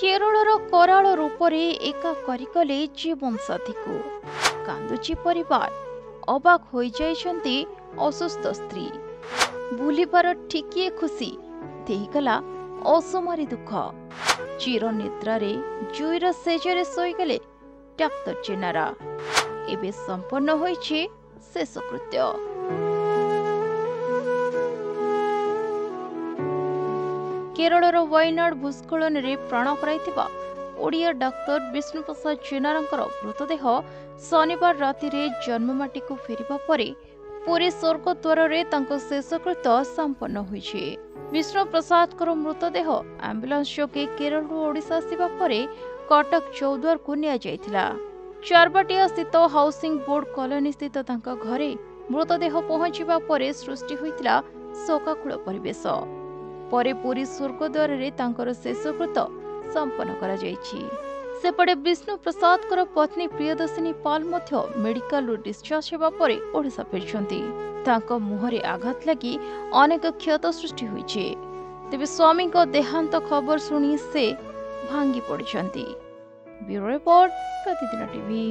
केरळर कराल रूपरे एका करिकले जीवन साथी को कांदुची परिवार अबाक हो जाइछन्ति असुस्थ स्त्री भूलिबार ठिकिए खुशी देहीगला असमारी दुख चिर निद्रारे जुईर सेजरे शोईगले डाक्तर चेनारा एबे संपन्न होइछे शेषकृत्य। केरळर वायनाड भूस्खलन रे प्राण हराइथिबा ओडिया डाक्तर विष्णु प्रसाद चेनारांकर मृतदेह शनिवार राति रे जन्ममाटी को फेरिबा परे पुरी स्वर्गद्वार रे तांको शेषकृत्य संपन्न होइछे। विष्णु प्रसाद कर मृतदेह एम्बुलेंस जोगे केरल ओडिशा आसिबा परे कटक चौद्वार को निया जाइथिला। चारबाटिया स्थित हाउसिंग बोर्ड कॉलोनी स्थित तांका घरे मृतदेह पहुंचीबा परे सृष्टि होइतिला शोकाकुल परिवेश। परे पुरी स्वर्गद्वार रे तांकर शेषकृत्य संपन्न करा जाइछि। सेपटे विष्णु प्रसाद कर पत्नी प्रियदर्शिनी पाल मध्य मेडिकल रू डिस्चार्ज हेबा परे ओडिशा फेरछन्ति। तांको मुहरे आघात लागि अनेक क्षत सृष्टि होइछे। तेबे स्वामी को देहांत खबर सुनी से भांगी पड़िछन्ति। ब्यूरो रिपोर्ट प्रतिदिन टीवी।